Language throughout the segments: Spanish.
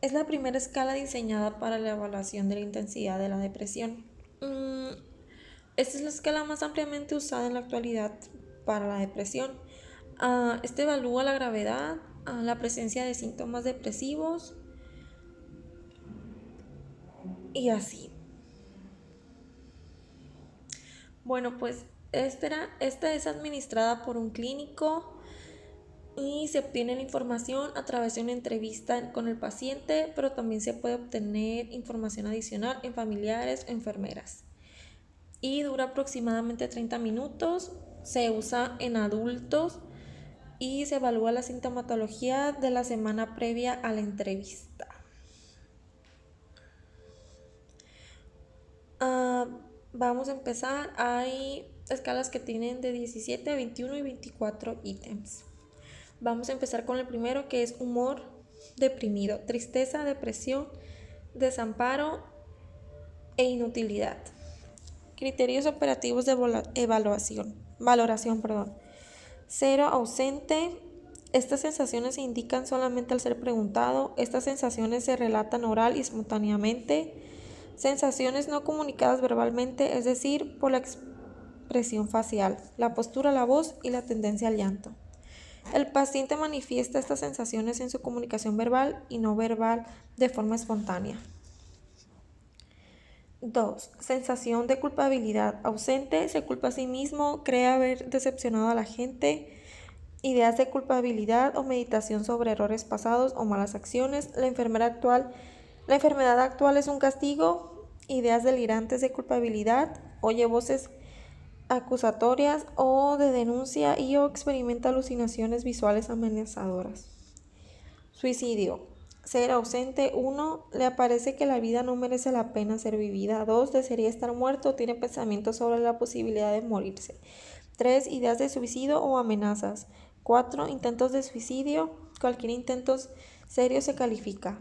Es la primera escala diseñada para la evaluación de la intensidad de la depresión. Esta es la escala más ampliamente usada en la actualidad para la depresión. Este evalúa la gravedad, la presencia de síntomas depresivos y así. Bueno, pues esta es administrada por un clínico y se obtiene la información a través de una entrevista con el paciente, pero también se puede obtener información adicional en familiares o enfermeras. Y dura aproximadamente 30 minutos, se usa en adultos y se evalúa la sintomatología de la semana previa a la entrevista. Vamos a empezar. Hay escalas que tienen de 17, 21 y 24 ítems. Vamos a empezar con el primero, que es humor deprimido, tristeza, depresión, desamparo e inutilidad. Criterios operativos de valoración. 0, ausente. Estas sensaciones se indican solamente al ser preguntado. Estas sensaciones se relatan oral y espontáneamente. Sensaciones no comunicadas verbalmente, es decir, por la expresión facial, la postura, la voz y la tendencia al llanto. El paciente manifiesta estas sensaciones en su comunicación verbal y no verbal de forma espontánea. 2. Sensación de culpabilidad ausente, se culpa a sí mismo, cree haber decepcionado a la gente, ideas de culpabilidad o meditación sobre errores pasados o malas acciones. La enfermedad actual es un castigo, ideas delirantes de culpabilidad, oye voces acusatorias o de denuncia y o experimenta alucinaciones visuales amenazadoras. Suicidio. Ser ausente. 1. Le parece que la vida no merece la pena ser vivida. 2. Desearía estar muerto. Tiene pensamientos sobre la posibilidad de morirse. 3. Ideas de suicidio o amenazas. 4. Intentos de suicidio. Cualquier intento serio se califica.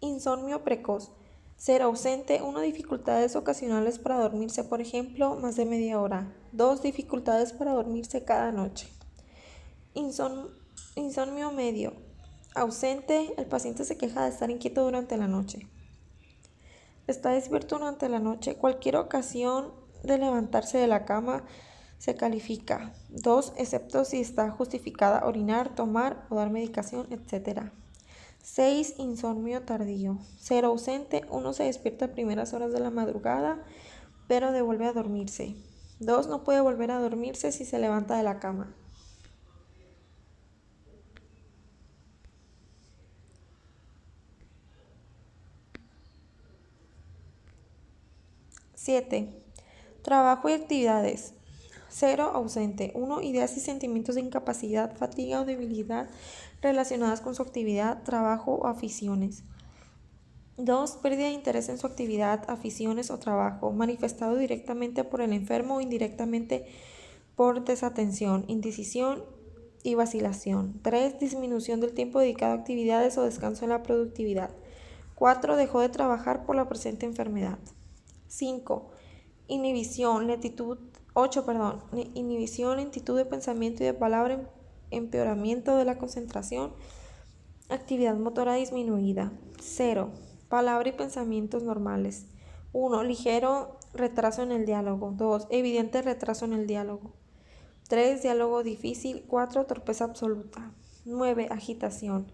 Insomnio precoz. Ser ausente. 1. Dificultades ocasionales para dormirse, por ejemplo, más de media hora. 2. Dificultades para dormirse cada noche. Insomnio medio. Ausente. El paciente se queja de estar inquieto durante la noche. Está despierto durante la noche. Cualquier ocasión de levantarse de la cama se califica. 2. Excepto si está justificada orinar, tomar o dar medicación, etc. 6. Insomnio tardío. Ser ausente. 1. Se despierta a primeras horas de la madrugada, pero devuelve a dormirse. 2. No puede volver a dormirse si se levanta de la cama. 7. Trabajo y actividades. 0. Ausente. 1. Ideas y sentimientos de incapacidad, fatiga o debilidad relacionadas con su actividad, trabajo o aficiones. 2. Pérdida de interés en su actividad, aficiones o trabajo, manifestado directamente por el enfermo o indirectamente por desatención, indecisión y vacilación. 3. Disminución del tiempo dedicado a actividades o descanso en la productividad. 4. Dejó de trabajar por la presente enfermedad. 5. Inhibición, lentitud de pensamiento y de palabra, empeoramiento de la concentración, actividad motora disminuida. 0. Palabra y pensamientos normales. 1. Ligero retraso en el diálogo. 2. Evidente retraso en el diálogo. 3. Diálogo difícil. 4. Torpeza absoluta. 9. Agitación.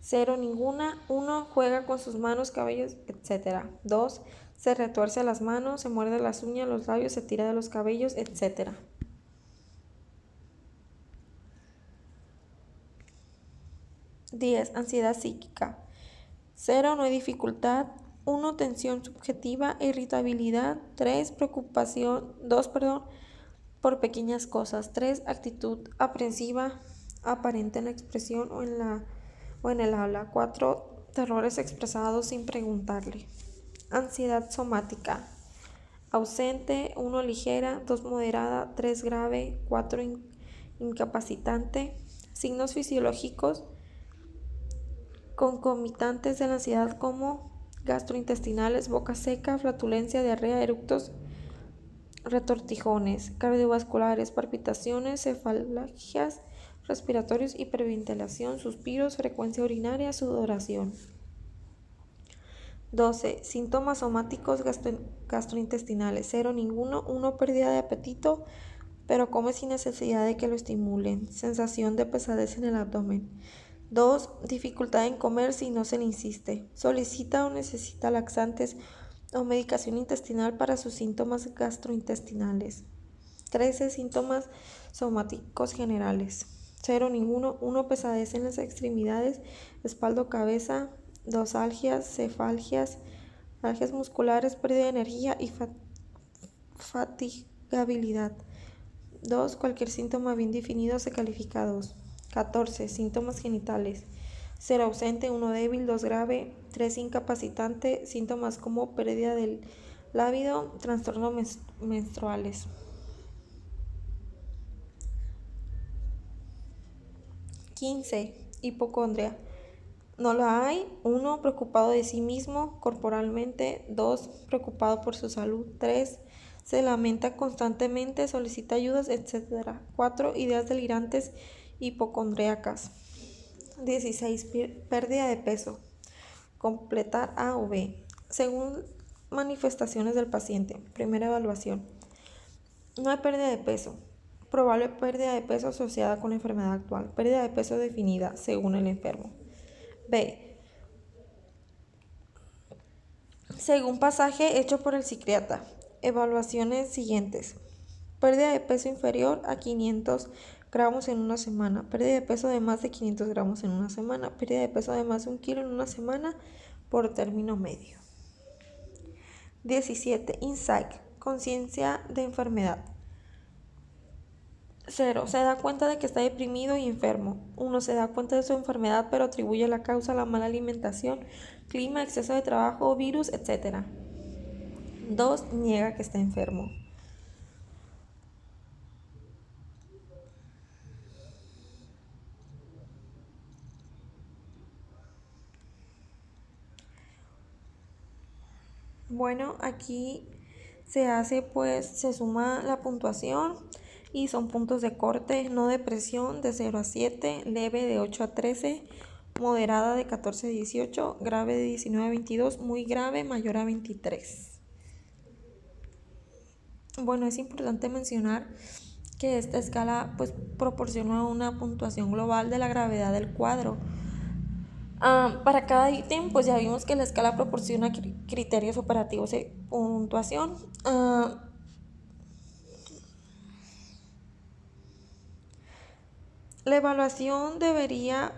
0. Ninguna. 1. Juega con sus manos, cabellos, etc. 2. Se retuerce las manos, se muerde las uñas, los labios, se tira de los cabellos, etc. 10. Ansiedad psíquica. 0. No hay dificultad. 1. Tensión subjetiva, irritabilidad. 3. Preocupación. 2. Por pequeñas cosas. 3. Actitud aprensiva aparente en la expresión o en el habla. 4. Terrores expresados sin preguntarle. Ansiedad somática. Ausente. 1. Ligera. 2. Moderada. 3. Grave. 4. Incapacitante. Signos fisiológicos concomitantes de la ansiedad como gastrointestinales, boca seca, flatulencia, diarrea, eructos, retortijones, cardiovasculares, palpitaciones, cefalgias, respiratorios, hiperventilación, suspiros, frecuencia urinaria, sudoración. 12. Síntomas somáticos gastrointestinales. 0, ninguno. 1, pérdida de apetito, pero come sin necesidad de que lo estimulen. Sensación de pesadez en el abdomen. 2. Dificultad en comer si no se le insiste. Solicita o necesita laxantes o medicación intestinal para sus síntomas gastrointestinales. 13. Síntomas somáticos generales. 0, ninguno. 1, pesadez en las extremidades, espalda o cabeza. 2, algias, cefalgias, algias musculares, pérdida de energía y fatigabilidad. 2. Cualquier síntoma bien definido se califica 2. 14. Síntomas genitales. 0, ausente. 1, débil. 2, grave. 3, incapacitante. Síntomas como pérdida del lábido, trastornos menstruales. 15. Hipocondria. No la hay. 1, preocupado de sí mismo corporalmente. 2, preocupado por su salud. 3, se lamenta constantemente, solicita ayudas, etc. 4, ideas delirantes hipocondríacas. 16, pérdida de peso. Completar A o B. Según manifestaciones del paciente. Primera evaluación. No hay pérdida de peso. Probable pérdida de peso asociada con la enfermedad actual. Pérdida de peso definida según el enfermo. B. Según pasaje hecho por el psiquiatra. Evaluaciones siguientes. Pérdida de peso inferior a 500 gramos en una semana. Pérdida de peso de más de 500 gramos en una semana. Pérdida de peso de más de 1 kilo en una semana por término medio. 17. Insight. Conciencia de enfermedad. 0. Se da cuenta de que está deprimido y enfermo. 1. Se da cuenta de su enfermedad pero atribuye la causa a la mala alimentación, clima, exceso de trabajo, virus, etc. 2. Niega que está enfermo. Bueno, aquí se suma la puntuación y son puntos de corte: no depresión de 0 a 7, leve de 8 a 13, moderada de 14 a 18, grave de 19 a 22, muy grave mayor a 23. Bueno, es importante mencionar que esta escala proporciona una puntuación global de la gravedad del cuadro. Para cada ítem, ya vimos que la escala proporciona criterios operativos de puntuación. La evaluación debería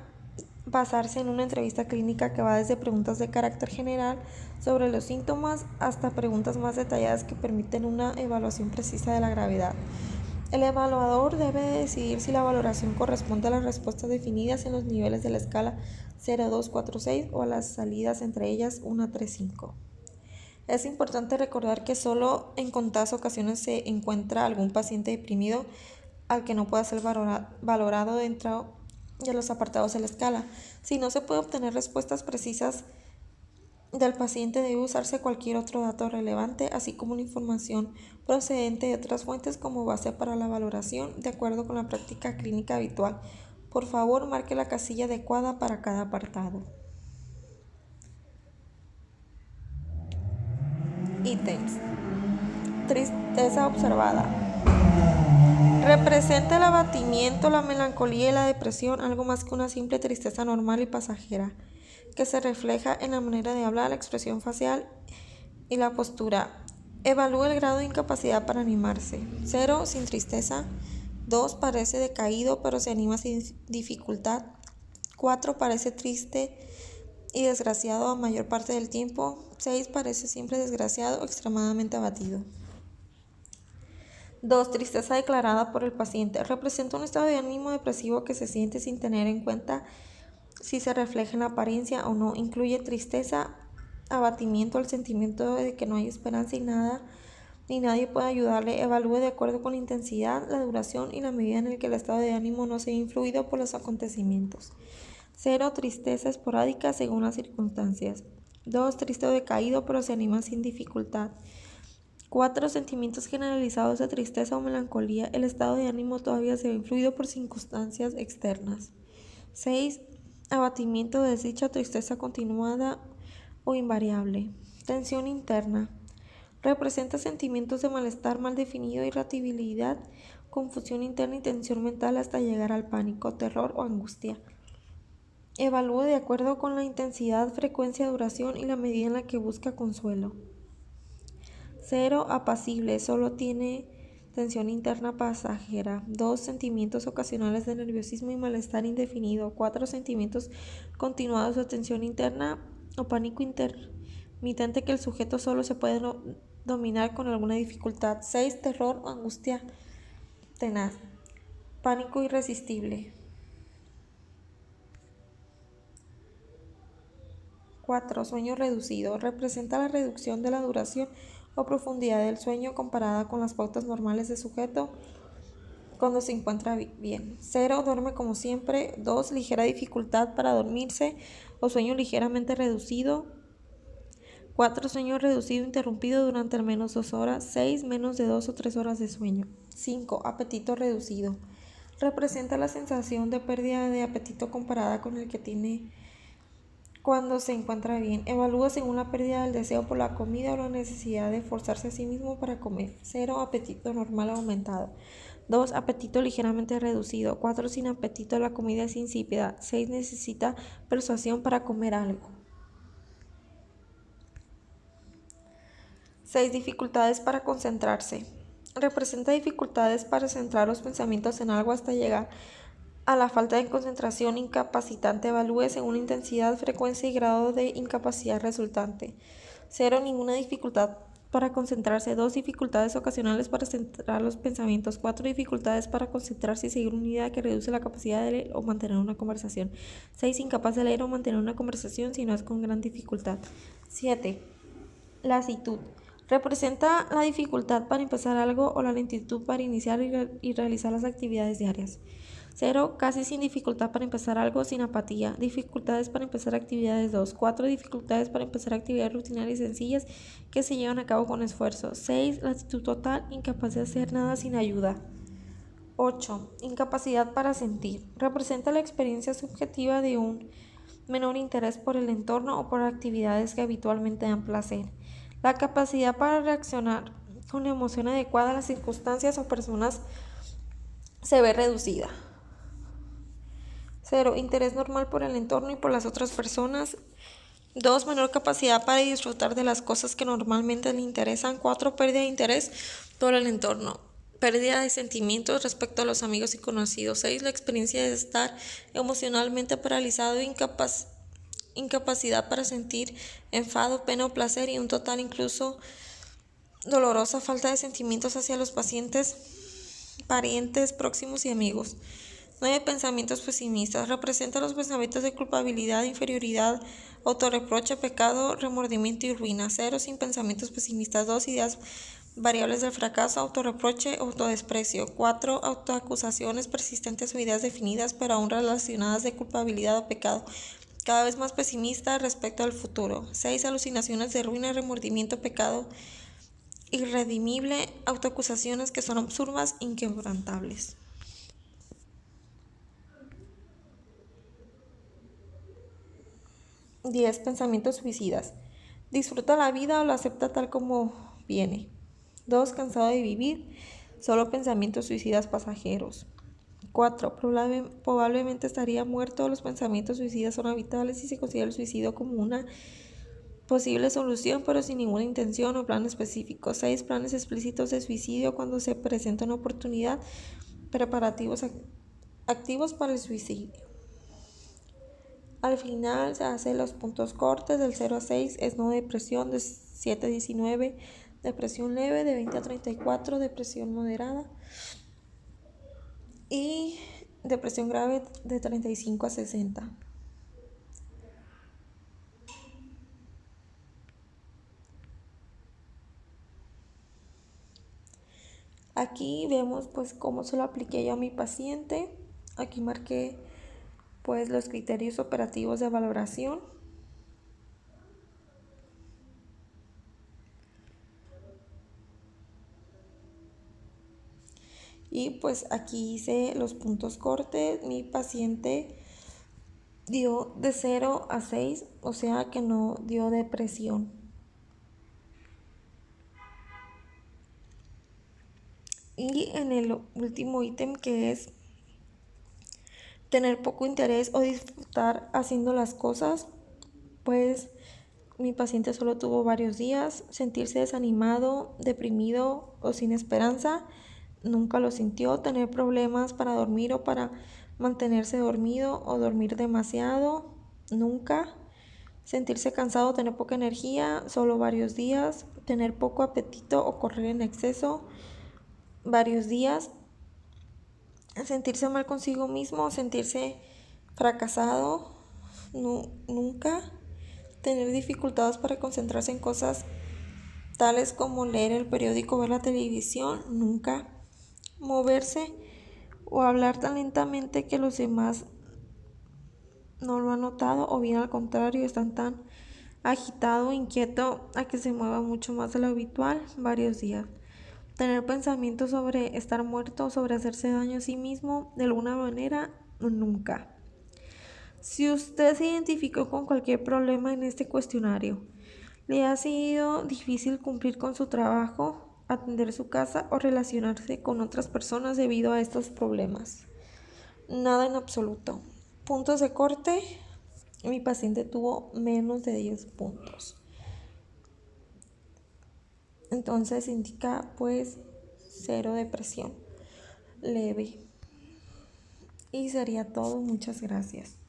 basarse en una entrevista clínica que va desde preguntas de carácter general sobre los síntomas hasta preguntas más detalladas que permiten una evaluación precisa de la gravedad. El evaluador debe decidir si la valoración corresponde a las respuestas definidas en los niveles de la escala 0, 2, 4, 6 o a las salidas entre ellas 1, 3, 5. Es importante recordar que solo en contadas ocasiones se encuentra algún paciente deprimido al que no pueda ser valorado dentro de los apartados de la escala. Si no se puede obtener respuestas precisas del paciente, debe usarse cualquier otro dato relevante, así como una información procedente de otras fuentes como base para la valoración, de acuerdo con la práctica clínica habitual. Por favor, marque la casilla adecuada para cada apartado. Ítems. Tristeza observada. Representa el abatimiento, la melancolía y la depresión, algo más que una simple tristeza normal y pasajera, que se refleja en la manera de hablar, la expresión facial y la postura. Evalúa el grado de incapacidad para animarse. 0, sin tristeza. 2, parece decaído pero se anima sin dificultad. 4, parece triste y desgraciado a mayor parte del tiempo. 6, parece siempre desgraciado o extremadamente abatido. 2. Tristeza declarada por el paciente. Representa un estado de ánimo depresivo que se siente sin tener en cuenta si se refleja en la apariencia o no. Incluye tristeza, abatimiento, el sentimiento de que no hay esperanza y nadie puede ayudarle. Evalúe de acuerdo con la intensidad, la duración y la medida en la que el estado de ánimo no sea influido por los acontecimientos. 0. Tristeza esporádica según las circunstancias. 2. Triste o decaído pero se anima sin dificultad. 4. Sentimientos generalizados de tristeza o melancolía. El estado de ánimo todavía se ve influido por circunstancias externas. 6. Abatimiento, desdicha o tristeza continuada o invariable. Tensión interna. Representa sentimientos de malestar mal definido, irritabilidad, confusión interna y tensión mental hasta llegar al pánico, terror o angustia. Evalúe de acuerdo con la intensidad, frecuencia, duración y la medida en la que busca consuelo. 0. Apacible, solo tiene tensión interna pasajera. 2. Sentimientos ocasionales de nerviosismo y malestar indefinido. 4. Sentimientos continuados de tensión interna o pánico intermitente que el sujeto solo se puede dominar con alguna dificultad. 6. Terror o angustia tenaz. Pánico irresistible. 4. Sueño reducido. Representa la reducción de la duración o profundidad del sueño comparada con las pautas normales de sujeto cuando se encuentra bien. 0. Duerme como siempre. 2. Ligera dificultad para dormirse o sueño ligeramente reducido. 4. Sueño reducido interrumpido durante al menos 2 horas. 6. Menos de 2 o 3 horas de sueño. 5. Apetito reducido. Representa la sensación de pérdida de apetito comparada con el que tiene cuando se encuentra bien. Evalúa según la pérdida del deseo por la comida o la necesidad de forzarse a sí mismo para comer. 0. Apetito normal aumentado. 2. Apetito ligeramente reducido. 4. Sin apetito, la comida es insípida. 6. Necesita persuasión para comer algo. 6. Dificultades para concentrarse. Representa dificultades para centrar los pensamientos en algo hasta llegar a la falta de concentración incapacitante. Evalúe según la intensidad, frecuencia y grado de incapacidad resultante. 0. Ninguna dificultad para concentrarse. 2. Dificultades ocasionales para centrar los pensamientos. 4. Dificultades para concentrarse y seguir una idea que reduce la capacidad de leer o mantener una conversación. 6. Incapaz de leer o mantener una conversación si no es con gran dificultad. 7. Lasitud. Representa la dificultad para empezar algo o la lentitud para iniciar y realizar las actividades diarias. 0. Casi sin dificultad para empezar algo, sin apatía. Dificultades para empezar actividades. 2. 4. Dificultades para empezar actividades rutinarias y sencillas que se llevan a cabo con esfuerzo. 6. Latitud total, incapaz de hacer nada sin ayuda. 8. Incapacidad para sentir. Representa la experiencia subjetiva de un menor interés por el entorno o por actividades que habitualmente dan placer. La capacidad para reaccionar con la emoción adecuada a las circunstancias o personas se ve reducida. 0. Interés normal por el entorno y por las otras personas. 2. Menor capacidad para disfrutar de las cosas que normalmente le interesan. 4. Pérdida de interés por el entorno. Pérdida de sentimientos respecto a los amigos y conocidos. 6. La experiencia de estar emocionalmente paralizado e incapacidad para sentir enfado, pena o placer y un total incluso dolorosa falta de sentimientos hacia los pacientes, parientes, próximos y amigos. 9. Pensamientos pesimistas. Representa los pensamientos de culpabilidad, inferioridad, autorreproche, pecado, remordimiento y ruina. 0. Sin pensamientos pesimistas. 2. Ideas variables del fracaso, autorreproche, autodesprecio. 4. Autoacusaciones persistentes o ideas definidas pero aún relacionadas de culpabilidad o pecado, cada vez más pesimista respecto al futuro. 6. Alucinaciones de ruina, remordimiento, pecado irredimible, autoacusaciones que son absurdas, inquebrantables. 10. Pensamientos suicidas. Disfruta la vida o la acepta tal como viene. 2. Cansado de vivir. Solo pensamientos suicidas pasajeros. 4. Probablemente estaría muerto. Los pensamientos suicidas son habituales y se considera el suicidio como una posible solución, pero sin ninguna intención o plan específico. 6. Planes explícitos de suicidio cuando se presenta una oportunidad. Preparativos activos para el suicidio. Al final se hacen los puntos cortes. Del 0 a 6 es no depresión, de 7 a 19 depresión leve, de 20 a 34 depresión moderada y depresión grave de 35 a 60. Aquí vemos pues cómo se lo apliqué yo a mi paciente. Aquí marqué pues los criterios operativos de valoración. Y pues aquí hice los puntos corte. Mi paciente dio de 0 a 6, o sea que no dio depresión. Y en el último ítem, que es tener poco interés o disfrutar haciendo las cosas, pues mi paciente solo tuvo varios días. Sentirse desanimado, deprimido o sin esperanza, nunca lo sintió. Tener problemas para dormir o para mantenerse dormido o dormir demasiado, nunca. Sentirse cansado, tener poca energía, solo varios días. Tener poco apetito o correr en exceso, varios días. Sentirse mal consigo mismo, sentirse fracasado, nunca. Tener dificultades para concentrarse en cosas tales como leer el periódico o ver la televisión, nunca. Moverse o hablar tan lentamente que los demás no lo han notado, o bien al contrario, están tan agitado o inquieto a que se mueva mucho más de lo habitual, varios días. Tener pensamientos sobre estar muerto, sobre hacerse daño a sí mismo de alguna manera, nunca. Si usted se identificó con cualquier problema en este cuestionario, le ha sido difícil cumplir con su trabajo, atender su casa o relacionarse con otras personas debido a estos problemas. Nada en absoluto. Puntos de corte. Mi paciente tuvo menos de 10 puntos. Entonces indica pues 0 depresión leve. Y sería todo. Muchas gracias.